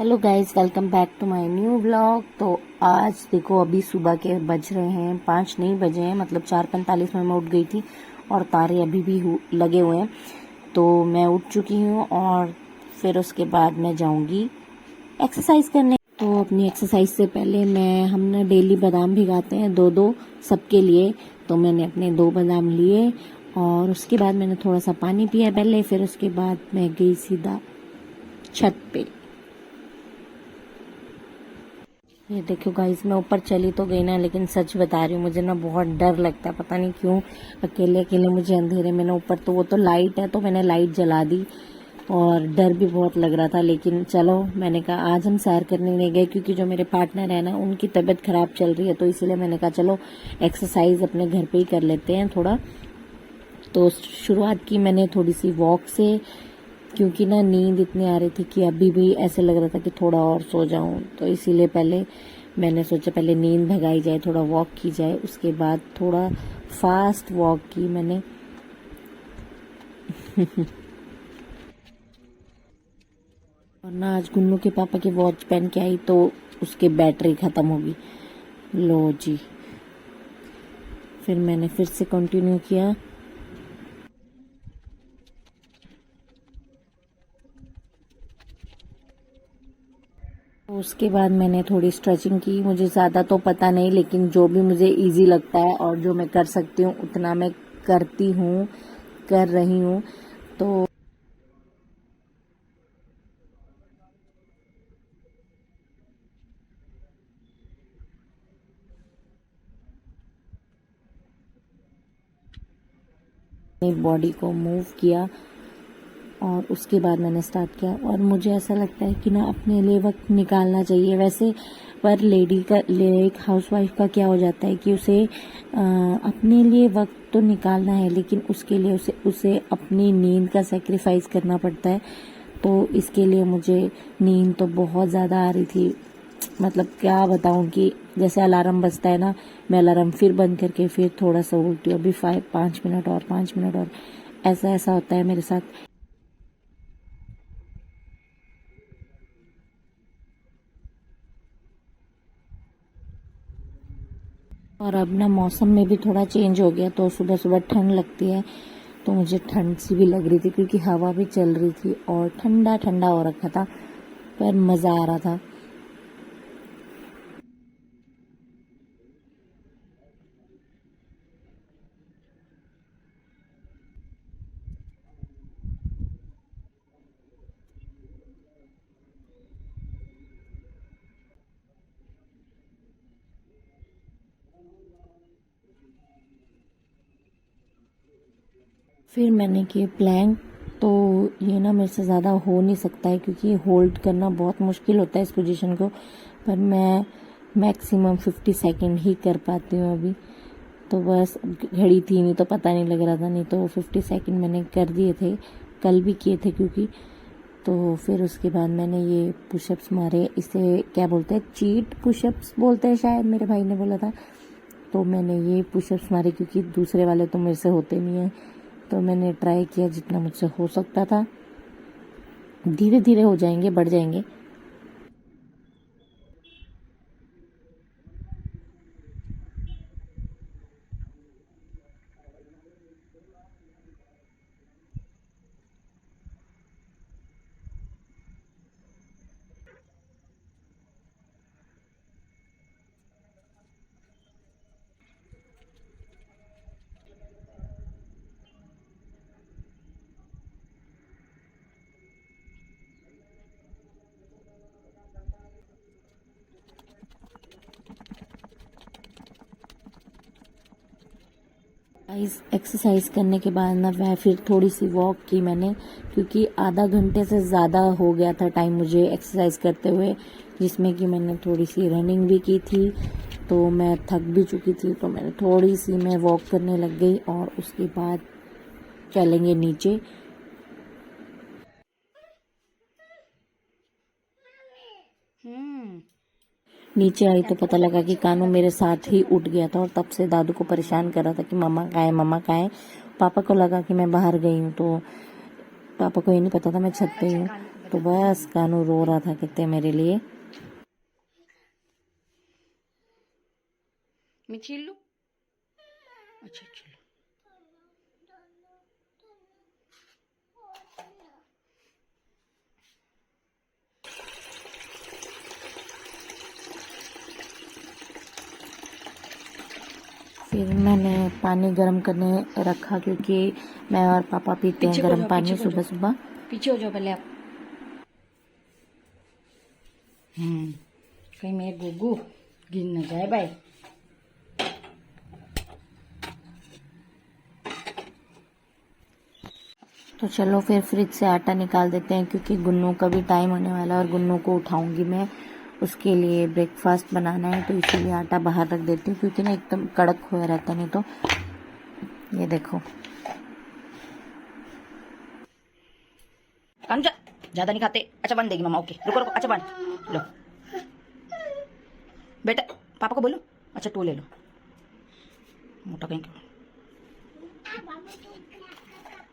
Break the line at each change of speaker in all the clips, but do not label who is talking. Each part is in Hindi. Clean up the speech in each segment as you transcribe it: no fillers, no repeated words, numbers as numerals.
Hello guys, welcome back to my new vlog. तो आज देखो, अभी सुबह के बज रहे हैं 5 नहीं बजे हैं, मतलब 4:45 में मैं उठ गई थी और तारे अभी भी लगे हुए हैं। तो मैं उठ चुकी हूँ और फिर उसके बाद मैं जाऊँगी एक्सरसाइज करने। तो अपनी एक्सरसाइज से पहले हमने डेली बादाम भिगाते हैं दो दो सबके लिए। तो मैंने अपने 2 बादाम लिए और उसके बाद मैंने थोड़ा सा पानी पिया पहले, फिर उसके बाद मैं गई सीधा छत पे। ये देखो गाइस, मैं ऊपर चली तो गई ना, लेकिन सच बता रही हूँ, मुझे ना बहुत डर लगता है, पता नहीं क्यों। अकेले अकेले मुझे अंधेरे में ना, ऊपर तो वो तो लाइट है तो मैंने लाइट जला दी और डर भी बहुत लग रहा था। लेकिन चलो, मैंने कहा आज हम सैर करने नहीं गए क्योंकि जो मेरे पार्टनर है ना, उनकी तबीयत खराब चल रही है, तो इसलिए मैंने कहा चलो एक्सरसाइज अपने घर पे ही कर लेते हैं थोड़ा। तो शुरुआत की मैंने थोड़ी सी वॉक से, क्योंकि ना नींद इतनी आ रही थी कि अभी भी ऐसे लग रहा था कि थोड़ा और सो जाऊं। तो इसीलिए पहले मैंने सोचा पहले नींद भगाई जाए, थोड़ा वॉक की जाए। उसके बाद थोड़ा फास्ट वॉक की मैंने। और ना आज गुन्नू के पापा की वॉच पहन के आई तो उसकी बैटरी ख़त्म होगी। लो जी, फिर मैंने फिर से कंटिन्यू किया। उसके बाद मैंने थोड़ी स्ट्रेचिंग की। मुझे ज़्यादा तो पता नहीं, लेकिन जो भी मुझे इजी लगता है और जो मैं कर सकती हूँ उतना मैं करती हूँ, कर रही हूँ। तो बॉडी को मूव किया और उसके बाद मैंने स्टार्ट किया। और मुझे ऐसा लगता है कि ना अपने लिए वक्त निकालना चाहिए वैसे। पर एक हाउसवाइफ का क्या हो जाता है कि उसे अपने लिए वक्त तो निकालना है, लेकिन उसके लिए उसे उसे अपनी नींद का सेक्रीफाइस करना पड़ता है। तो इसके लिए मुझे नींद तो बहुत ज़्यादा आ रही थी। मतलब क्या बताऊं कि जैसे अलार्म बजता है ना, मैं अलार्म फिर बंद करके फिर थोड़ा सा उठती हूँ, अभी 5 मिनट और 5 मिनट और, ऐसा ऐसा होता है मेरे साथ। और अब ना मौसम में भी थोड़ा चेंज हो गया, तो सुबह सुबह ठंड लगती है। तो मुझे ठंड सी भी लग रही थी क्योंकि हवा भी चल रही थी और ठंडा ठंडा हो रखा था, पर मज़ा आ रहा था। फिर मैंने किए प्लैंक। तो ये ना मेरे से ज़्यादा हो नहीं सकता है क्योंकि होल्ड करना बहुत मुश्किल होता है इस पोजीशन को। पर मैं मैक्सिमम 50 सेकंड ही कर पाती हूँ अभी। तो बस घड़ी थी नहीं तो पता नहीं लग रहा था, नहीं तो 50 सेकंड मैंने कर दिए थे, कल भी किए थे क्योंकि। तो फिर उसके बाद मैंने ये पुशअप्स मारे। इसे क्या बोलते हैं, चीट पुशअप्स बोलते हैं शायद, मेरे भाई ने बोला था। तो मैंने ये पुशअप्स मारे क्योंकि दूसरे वाले तो मेरे से होते नहीं हैं। तो मैंने ट्राई किया जितना मुझसे हो सकता था। धीरे धीरे हो जाएंगे, बढ़ जाएंगे। एक्सरसाइज करने के बाद ना वह फिर थोड़ी सी वॉक की मैंने, क्योंकि आधा घंटे से ज़्यादा हो गया था टाइम मुझे एक्सरसाइज करते हुए, जिसमें कि मैंने थोड़ी सी रनिंग भी की थी। तो मैं थक भी चुकी थी, तो मैंने थोड़ी सी मैं वॉक करने लग गई और उसके बाद चलेंगे नीचे। नीचे आई तो पता लगा कि कानू मेरे साथ ही उठ गया था और तब से दादू को परेशान कर रहा था कि मम्मा कहाँ है, मम्मा कहाँ है। पापा को लगा कि मैं बाहर गई हूँ, तो पापा को ये नहीं पता था मैं छत पे ही हूँ। तो बस कानू रो रहा था कितने मेरे लिए।
मैं छील लूं? अच्छा चलो।
फिर मैंने पानी गर्म करने रखा क्योंकि मैं और पापा पीते हैं गर्म पानी सुबह सुबह।
पीछे हो जाओ पहले आप। कहीं मेरे गुगू गिर न जाए भाई।
तो चलो फिर फ्रिज से आटा निकाल देते हैं क्योंकि गुन्नू का भी टाइम होने वाला है और गुन्नू को उठाऊंगी मैं, उसके लिए ब्रेकफास्ट बनाना है, तो इसीलिए आटा बाहर रख देती हूँ क्योंकि ना एकदम कड़क हुआ रहता नहीं तो। ये देखो
ज्यादा नहीं खाते। अच्छा बन देगी मम्मा। ओके रुको रुको। अच्छा बन लो बेटा, पापा को बोलो। अच्छा टू ले लो, मोटा कहीं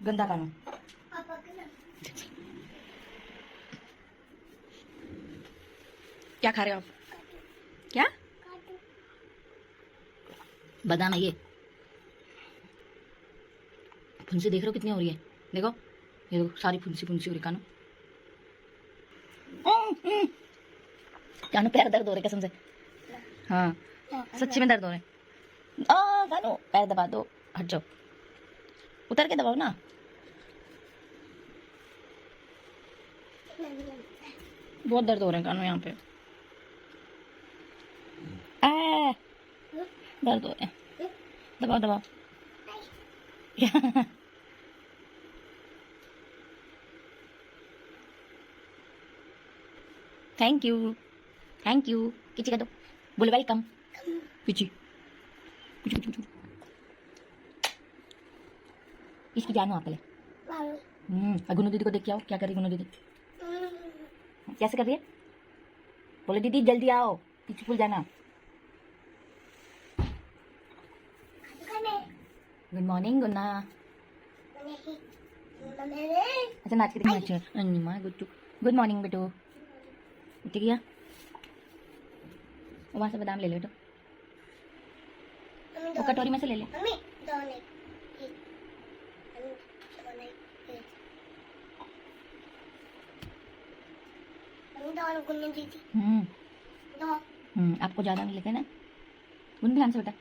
गंदा कानून। क्या खा रहे हो आप? क्या बादाम है ये? फुंसी देख रहे हो कितनी हो रही है? देखो ये देखो सारी फुंसी फुंसी हो रही कानू। कानू पैर दर्द हो रहे कसम से। हाँ सच्ची में दर्द हो रहे। कानू पैर दबा दो, हट जाओ, उतर के दबाओ ना। बहुत दर्द हो रहे हैं कानू यहाँ पे। दर्द हो रहे हैं, दबाओ दबाओ। Thank you thank you. किसी का दो, बोलो वेलकम। पीछे इसकी जानो आप पहले। गुनू दीदी को देख के आओ, क्या कर रही गुनू दीदी? कैसे कर रही है? बोले दीदी जल्दी आओ, पीछे भूल जाना। गुड मॉर्निंग गुन्ना। अच्छा नाच के दिखा। अन्निमा गुड मॉर्निंग बेटू। उठ गया? वहां से बादाम ले लो, वो कटोरी में से ले ले। आपको ज्यादा नहीं लेते ना गुन, ध्यान से बेटा।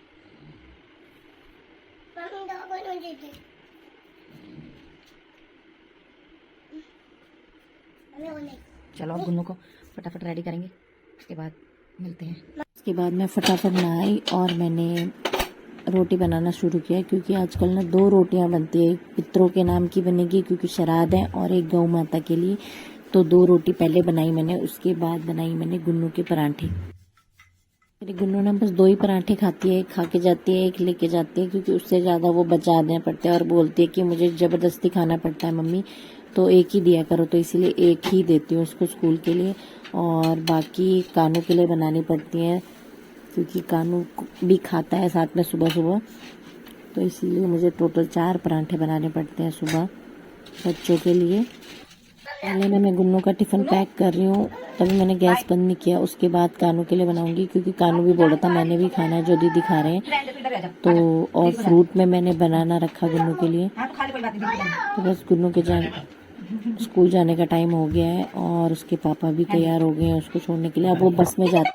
चलो अब गुन्नू को फटाफट रेडी करेंगे, उसके बाद मिलते हैं।
उसके बाद मैं फटाफट नहाई और मैंने रोटी बनाना शुरू किया क्योंकि आजकल ना 2 रोटियां बनती है, एक पितरों के नाम की बनेगी क्योंकि श्राद्ध है और एक गौ माता के लिए। तो 2 रोटी पहले बनाई मैंने, उसके बाद बनाई मैंने गुन्नू के परांठे। मेरी गुन्नू ना बस 2 ही परांठे खाती है, एक खा के जाती है एक लेके जाती है क्योंकि उससे ज़्यादा वो बचा देने पड़ते हैं और बोलती है कि मुझे ज़बरदस्ती खाना पड़ता है मम्मी, तो एक ही दिया करो, तो इसीलिए एक ही देती हूँ उसको स्कूल के लिए और बाकी कानू के लिए बनानी पड़ती हैं क्योंकि कानू भी खाता है साथ में सुबह सुबह, तो इसीलिए मुझे टोटल 4 परांठे बनाने पड़ते हैं सुबह बच्चों के लिए। पहले मैं गुन्नू का टिफ़िन पैक कर रही हूँ, तभी मैंने गैस बंद नहीं किया, उसके बाद कानू के लिए बनाऊंगी क्योंकि कानू भी बोल रहा था मैंने भी खाना है जो दीदी खा रहे हैं। तो और फ्रूट में मैंने बनाना रखा गुन्नू के लिए। तो बस गुन्नू के स्कूल जाने का टाइम हो गया है और उसके पापा भी तैयार हो गए हैं उसको छोड़ने के लिए। अब वो बस में जाते।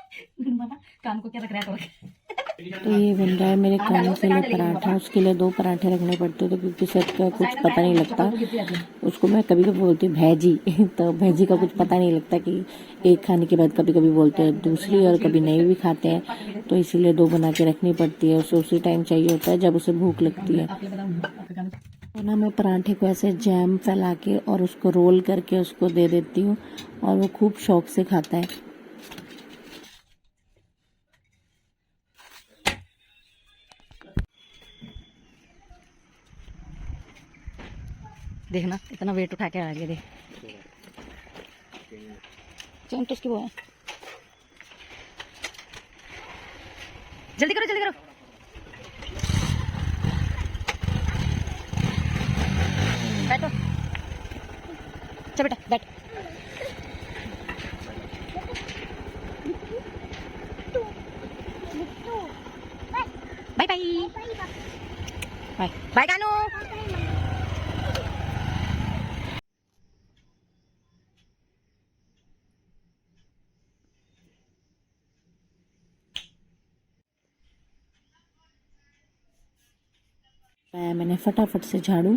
तो ये बन रहा है मेरे कानू के लिए पराठा, उसके लिए 2 पराठे रखने पड़ते थे क्योंकि सेट का कुछ पता नहीं लगता उसको। मैं कभी कभी बोलती हूँ भैजी तो भैजी का कुछ पता नहीं लगता कि एक खाने के बाद कभी कभी बोलते हैं दूसरी और कभी नहीं भी खाते हैं, तो इसीलिए 2 बना के रखनी पड़ती है। उसे उसी टाइम चाहिए होता है जब उसे भूख लगती है। तो ना मैं पराठे को ऐसे जैम फैला के और उसको रोल करके उसको दे देती हूँ और वो खूब शौक से खाता है।
देखना इतना वेट उठा के आ गया, देख चल तो उसकी वो है। जल्दी करो जल्दी करो। बैठो, चल बेटा बैठ। बाय बाय बाय कानू।
आया मैंने फटाफट से झाड़ू।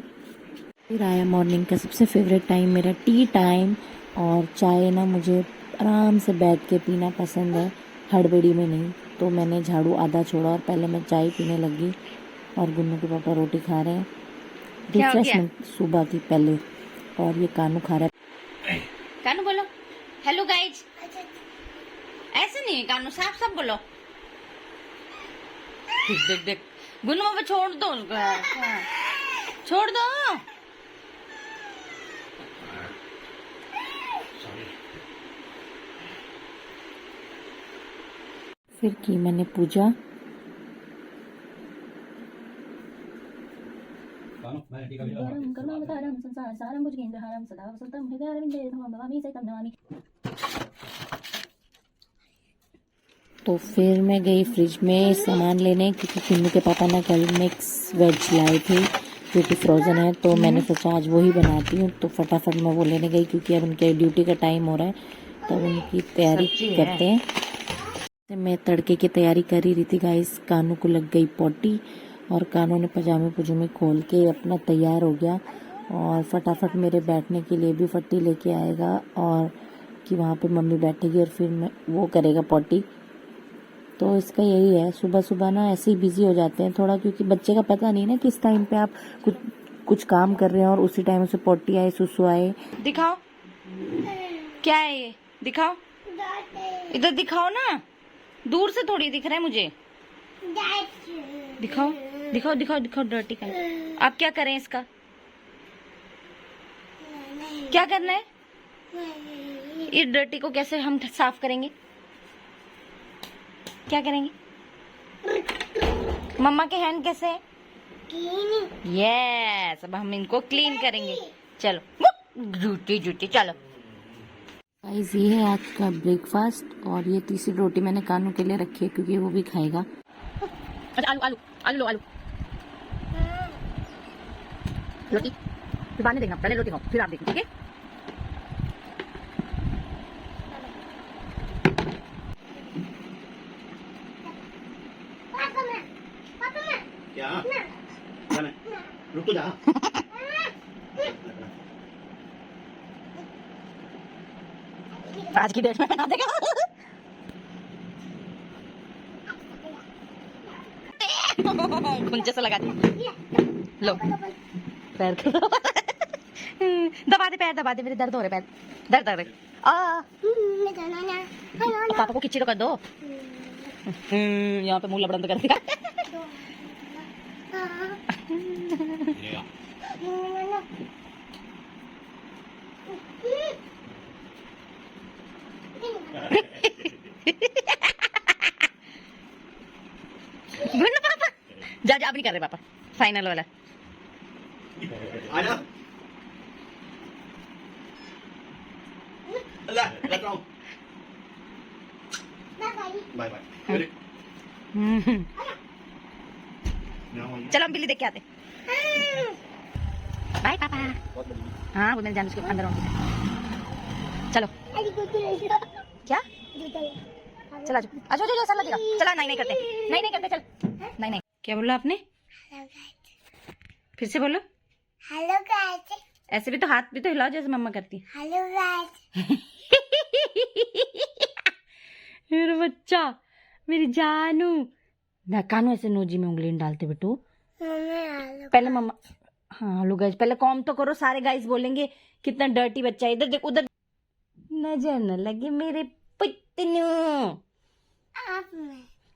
फिर आया मॉर्निंग का सबसे फेवरेट टाइम, मेरा टी टाइम। और चाय ना मुझे आराम से बैठ के पीना पसंद है, हड़बड़ी में नहीं। तो मैंने झाड़ू आधा छोड़ा और पहले मैं चाय पीने लगी। और गुन्नू के पापा रोटी खा रहे हैं,
क्या हो गया?
रिफ्रेशमेंट सुबह की पहले। और ये कानू खा रहा है।
कानू बोलो हेलो गाइज। ऐसे नहीं कानू, साफ साफ बोलो। देख देख देख गुन्नू बाबा छोड़ दो उनको यार, छोड़ दो।
फिर की मैंने पूजा। तो फिर मैं गई फ्रिज में सामान लेने, क्योंकि किन्नू के पापा ने कल मिक्स वेज लाए थे जो कि फ्रोज़न है। तो मैंने सोचा आज वही बनाती हूँ। तो फटाफट मैं वो लेने गई, क्योंकि अब उनके ड्यूटी का टाइम हो रहा है, तो उनकी तैयारी करते हैं। तो मैं तड़के की तैयारी कर ही रही थी गाइस। कानू को लग गई पॉटी और कानू ने पजामे पजूमे खोल के अपना तैयार हो गया। और फटाफट मेरे बैठने के लिए भी फट्टी लेके आएगा, और कि वहाँ पे मम्मी बैठेगी और फिर मैं वो करेगा पॉटी। तो इसका यही है, सुबह सुबह ना ऐसे ही बिजी हो जाते हैं थोड़ा, क्योंकि बच्चे का पता नहीं ना किस टाइम पे आप कुछ काम कर रहे हैं और उसी टाइम उसे पॉटी आए, सुसु आए।
दिखाओ क्या है ये, दिखाओ इधर, दिखाओ ना, दूर से थोड़ी दिख रहा है मुझे। दिखाओ दिखाओ दिखाओ दिखाओ डर्टी का। आप क्या करें इसका, क्या करना है? इस डर्टी को कैसे हम साफ करेंगे, क्या करेंगे? मम्मा के हैंड कैसे है? यस, अब हम इनको क्लीन करेंगे। चलो जूठी जूठी चलो।
गाइस ये है आज का ब्रेकफास्ट, और ये तीसरी रोटी मैंने कानू के लिए रखी है क्योंकि वो भी खाएगा।
अच्छा आलू आलू आलू लो आलू। रोटी फिर बाद में देखना, पहले रोटी खाओ फिर आप देखो, ठीक है?
क्या? जाना है? रुक तो जा।
आज की डेट में बना देगा। कुंचे से लगा दिया। लो पैर दबा दे, पैर दबा दे, मेरे दर्द हो रहे, पैर दर्द हो रहे। पापा को खिच्ची तो कर दो। यहाँ पे मुंह लबड़ंद कर दिया। पापा जा जा, अब नहीं कर रहे पापा, फाइनल वाला।
आजा। अल्लाह रखता हूँ। Bye bye.
चलो हम बिल्ली देख के आते। बाय पापा। हाँ वो मेरे जान उसके अंदर होंगे। चलो क्या, चला जाओ आजो जो ऐसा लगेगा। चला नहीं नहीं करते, नहीं नहीं करते, चल नहीं नहीं। क्या बोला आपने? फिर से बोलो।
Hello guys.
ऐसे भी तो हाथ भी तो हिलाओ जैसे मम्मा करती।
Hello guys.
मेरा बच्चा, मेरी जानू ना। कानू ऐसे नोजी में उंगली डालते बेटू। पहले मम्मा, हाँ हेलो गाइस, पहले कॉम तो करो, सारे गाइस बोलेंगे कितना डर्टी बच्चा है। इधर देखो, उधर नजर न लगे मेरे पुतनू।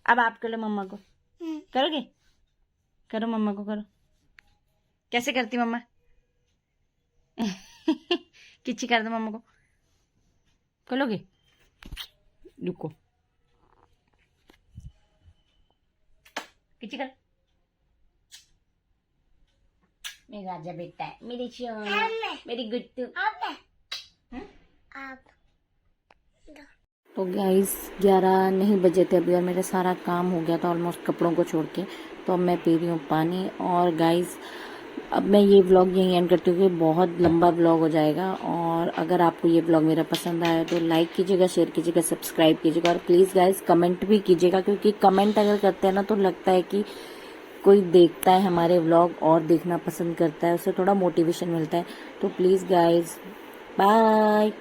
अब आप करो मम्मा को, करोगे? करो मम्मा को, करो। कैसे करती मम्मा? किच्ची कर दो मम्मा को, करोगे? रुको, किच्ची कर। मेरा राजा बेटा है, मेरी शोन, मेरी गुट्टू।
तो गाइस 11 नहीं बजे थे अभी, और मेरा सारा काम हो गया था ऑलमोस्ट कपड़ों को छोड़ के। तो अब मैं पी रही हूँ पानी। और गाइस अब मैं ये व्लॉग यहीं एंड करती हूँ, बहुत लंबा व्लॉग हो जाएगा। और अगर आपको ये व्लॉग मेरा पसंद आया तो लाइक कीजिएगा, शेयर कीजिएगा, सब्सक्राइब कीजिएगा और प्लीज़ गाइस कमेंट भी कीजिएगा, क्योंकि कमेंट अगर करते हैं ना तो लगता है कि कोई देखता है हमारे व्लॉग और देखना पसंद करता है, उससे थोड़ा मोटिवेशन मिलता है। तो प्लीज़ गाइस बाय।